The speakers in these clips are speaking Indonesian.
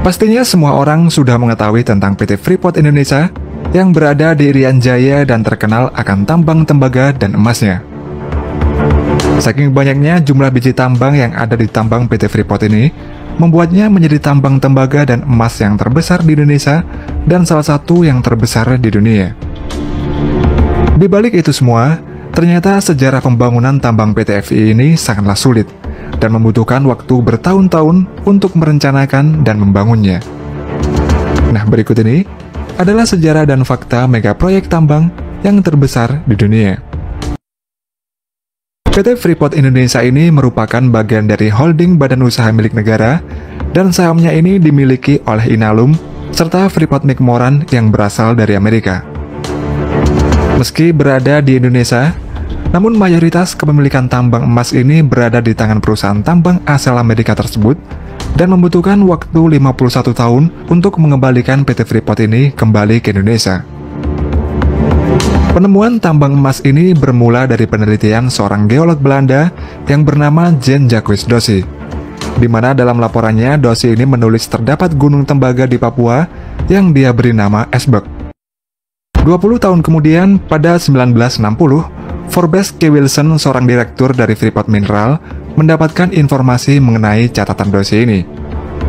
Pastinya semua orang sudah mengetahui tentang PT Freeport Indonesia yang berada di Irian Jaya dan terkenal akan tambang tembaga dan emasnya. Saking banyaknya jumlah biji tambang yang ada di tambang PT Freeport ini, membuatnya menjadi tambang tembaga dan emas yang terbesar di Indonesia dan salah satu yang terbesar di dunia. Di balik itu semua, ternyata sejarah pembangunan tambang PT FI ini sangatlah sulit dan membutuhkan waktu bertahun-tahun untuk merencanakan dan membangunnya. Nah, berikut ini adalah sejarah dan fakta mega proyek tambang yang terbesar di dunia. PT Freeport Indonesia ini merupakan bagian dari holding badan usaha milik negara dan sahamnya ini dimiliki oleh Inalum serta Freeport-McMoRan yang berasal dari Amerika. Meski berada di Indonesia, namun mayoritas kepemilikan tambang emas ini berada di tangan perusahaan tambang asal Amerika tersebut dan membutuhkan waktu 51 tahun untuk mengembalikan PT Freeport ini kembali ke Indonesia. Penemuan tambang emas ini bermula dari penelitian seorang geolog Belanda yang bernama Jean-Jacques Dossy, di mana dalam laporannya Dossy ini menulis terdapat gunung tembaga di Papua yang dia beri nama Esbek. 20 tahun kemudian, pada 1960, Forbes K. Wilson, seorang direktur dari Freeport Mineral, mendapatkan informasi mengenai catatan Dossy ini,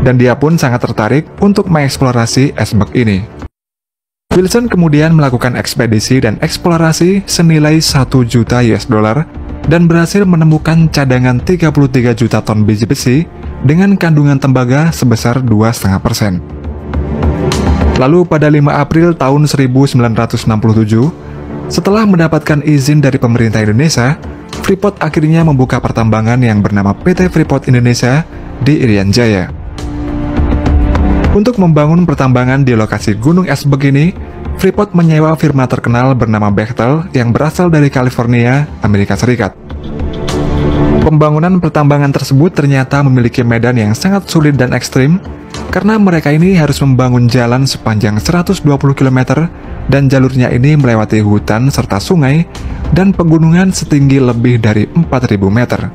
dan dia pun sangat tertarik untuk mengeksplorasi Esbek ini. Wilson kemudian melakukan ekspedisi dan eksplorasi senilai 1 juta US$ dan berhasil menemukan cadangan 33 juta ton biji besi dengan kandungan tembaga sebesar 2,5%. Lalu pada 5 April tahun 1967, setelah mendapatkan izin dari pemerintah Indonesia, Freeport akhirnya membuka pertambangan yang bernama PT Freeport Indonesia di Irian Jaya. Untuk membangun pertambangan di lokasi Gunung Esbek ini, Freeport menyewa firma terkenal bernama Bechtel yang berasal dari California, Amerika Serikat. Pembangunan pertambangan tersebut ternyata memiliki medan yang sangat sulit dan ekstrim, karena mereka ini harus membangun jalan sepanjang 120 km dan jalurnya ini melewati hutan serta sungai dan pegunungan setinggi lebih dari 4.000 meter.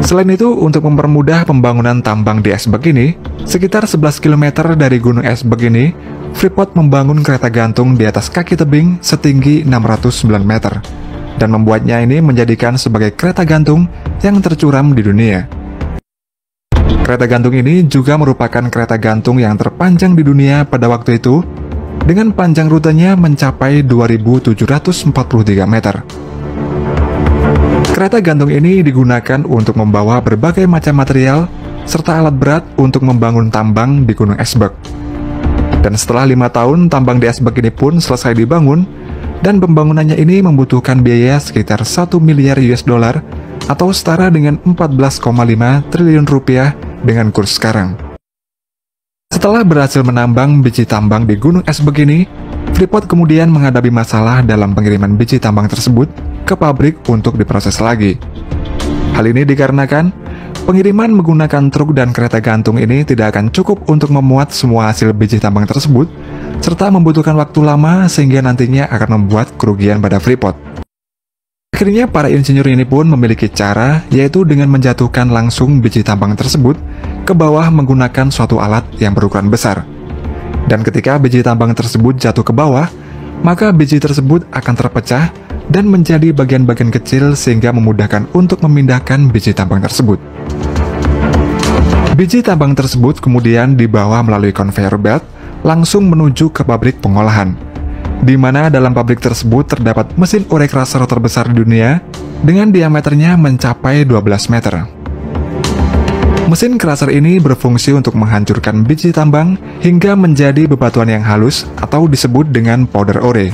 Selain itu, untuk mempermudah pembangunan tambang di Esbek ini, sekitar 11 km dari Gunung Esbek ini, Freeport membangun kereta gantung di atas kaki tebing setinggi 609 meter, dan membuatnya ini menjadikan sebagai kereta gantung yang tercuram di dunia. Kereta gantung ini juga merupakan kereta gantung yang terpanjang di dunia pada waktu itu, dengan panjang rutenya mencapai 2.743 meter. Kereta gantung ini digunakan untuk membawa berbagai macam material serta alat berat untuk membangun tambang di Gunung Esbek. Dan setelah 5 tahun, tambang di Esbek ini pun selesai dibangun, dan pembangunannya ini membutuhkan biaya sekitar 1 miliar US$ atau setara dengan 14,5 triliun rupiah dengan kurs sekarang. Setelah berhasil menambang biji tambang di Gunung Esbek ini, Freeport kemudian menghadapi masalah dalam pengiriman biji tambang tersebut ke pabrik untuk diproses lagi. Hal ini dikarenakan pengiriman menggunakan truk dan kereta gantung ini tidak akan cukup untuk memuat semua hasil biji tambang tersebut, serta membutuhkan waktu lama sehingga nantinya akan membuat kerugian pada Freeport. Akhirnya para insinyur ini pun memiliki cara, yaitu dengan menjatuhkan langsung biji tambang tersebut ke bawah menggunakan suatu alat yang berukuran besar. Dan ketika biji tambang tersebut jatuh ke bawah, maka biji tersebut akan terpecah dan menjadi bagian-bagian kecil sehingga memudahkan untuk memindahkan biji tambang tersebut. Biji tambang tersebut kemudian dibawa melalui conveyor belt langsung menuju ke pabrik pengolahan, di mana dalam pabrik tersebut terdapat mesin ore crusher terbesar di dunia dengan diameternya mencapai 12 meter. Mesin crusher ini berfungsi untuk menghancurkan biji tambang hingga menjadi bebatuan yang halus atau disebut dengan powder ore.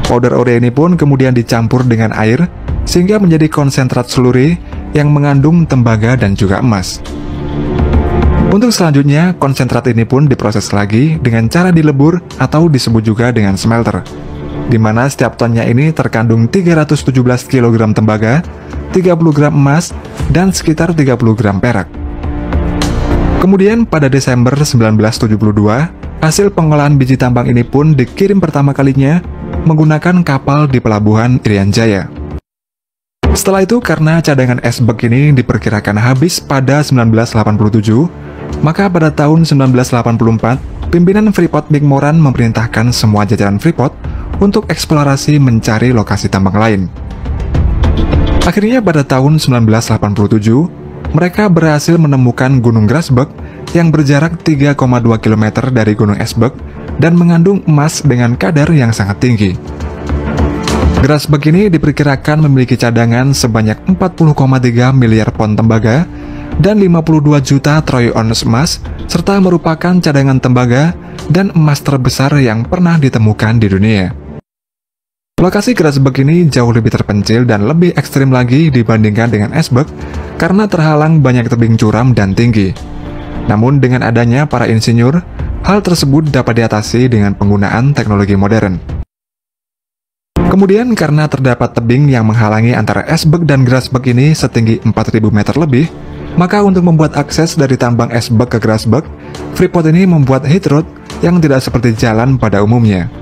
Powder ore ini pun kemudian dicampur dengan air sehingga menjadi konsentrat slurry yang mengandung tembaga dan juga emas. Untuk selanjutnya, konsentrat ini pun diproses lagi dengan cara dilebur atau disebut juga dengan smelter, di mana setiap tonnya ini terkandung 317 kg tembaga, 30 gram emas, dan sekitar 30 gram perak. Kemudian pada Desember 1972, hasil pengolahan biji tambang ini pun dikirim pertama kalinya menggunakan kapal di pelabuhan Irian Jaya. Setelah itu, karena cadangan Esbek ini diperkirakan habis pada 1987, Maka pada tahun 1984, pimpinan Freeport-McMoran memerintahkan semua jajaran Freeport untuk eksplorasi mencari lokasi tambang lain. Akhirnya pada tahun 1987, mereka berhasil menemukan Gunung Grasberg yang berjarak 3,2 km dari Gunung Esberg dan mengandung emas dengan kadar yang sangat tinggi. Grasberg ini diperkirakan memiliki cadangan sebanyak 40,3 miliar pon tembaga dan 52 juta troy ounce emas, serta merupakan cadangan tembaga dan emas terbesar yang pernah ditemukan di dunia. Lokasi Grasberg ini jauh lebih terpencil dan lebih ekstrim lagi dibandingkan dengan Esberg karena terhalang banyak tebing curam dan tinggi. Namun dengan adanya para insinyur, hal tersebut dapat diatasi dengan penggunaan teknologi modern. Kemudian karena terdapat tebing yang menghalangi antara Esberg dan Grasberg ini setinggi 4.000 meter lebih, maka untuk membuat akses dari tambang Esberg ke Grasberg, Freeport ini membuat heat road yang tidak seperti jalan pada umumnya.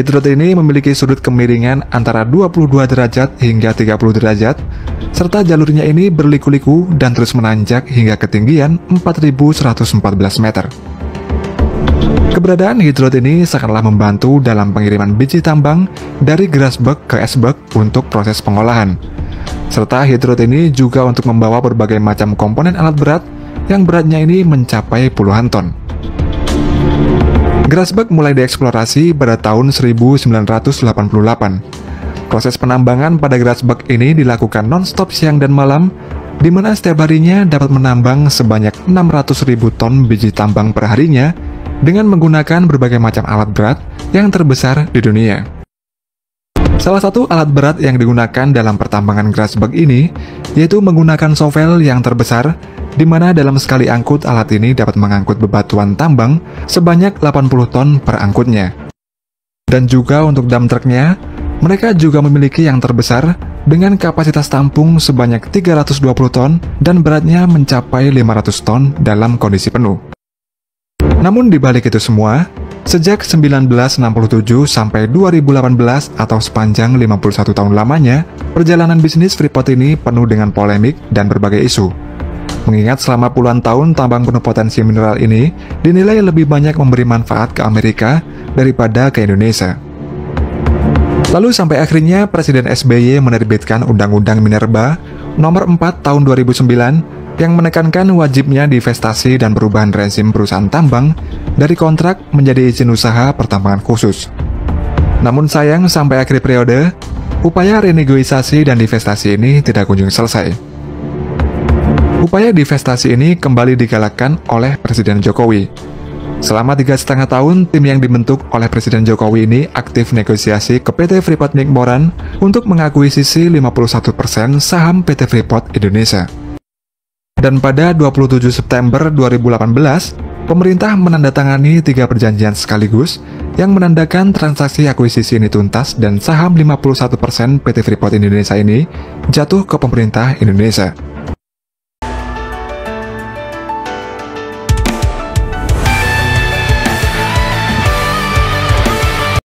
Heat road ini memiliki sudut kemiringan antara 22 derajat hingga 30 derajat, serta jalurnya ini berliku-liku dan terus menanjak hingga ketinggian 4.114 meter. Keberadaan heat road ini sangatlah membantu dalam pengiriman biji tambang dari Grasberg ke Esberg untuk proses pengolahan. Serta heat road ini juga untuk membawa berbagai macam komponen alat berat yang beratnya ini mencapai puluhan ton. Grasberg mulai dieksplorasi pada tahun 1988. Proses penambangan pada Grasberg ini dilakukan non-stop siang dan malam, di mana setiap harinya dapat menambang sebanyak 600.000 ton biji tambang per harinya dengan menggunakan berbagai macam alat berat yang terbesar di dunia. Salah satu alat berat yang digunakan dalam pertambangan Grasberg ini yaitu menggunakan shovel yang terbesar, di mana dalam sekali angkut alat ini dapat mengangkut bebatuan tambang sebanyak 80 ton per angkutnya. Dan juga untuk dump trucknya, mereka juga memiliki yang terbesar dengan kapasitas tampung sebanyak 320 ton dan beratnya mencapai 500 ton dalam kondisi penuh. Namun di balik itu semua, sejak 1967 sampai 2018 atau sepanjang 51 tahun lamanya, perjalanan bisnis Freeport ini penuh dengan polemik dan berbagai isu. Mengingat selama puluhan tahun tambang penuh potensi mineral ini dinilai lebih banyak memberi manfaat ke Amerika daripada ke Indonesia. Lalu sampai akhirnya Presiden SBY menerbitkan Undang-Undang Minerba Nomor 4 Tahun 2009 yang menekankan wajibnya divestasi dan perubahan rezim perusahaan tambang dari kontrak menjadi izin usaha pertambangan khusus. Namun sayang sampai akhir periode, upaya renegosiasi dan divestasi ini tidak kunjung selesai. Upaya divestasi ini kembali digalakkan oleh Presiden Jokowi. Selama 3,5 tahun, tim yang dibentuk oleh Presiden Jokowi ini aktif negosiasi ke PT Freeport-McMoran untuk mengakuisisi 51% saham PT Freeport Indonesia. Dan pada 27 September 2018, pemerintah menandatangani 3 perjanjian sekaligus yang menandakan transaksi akuisisi ini tuntas dan saham 51% PT Freeport Indonesia ini jatuh ke pemerintah Indonesia.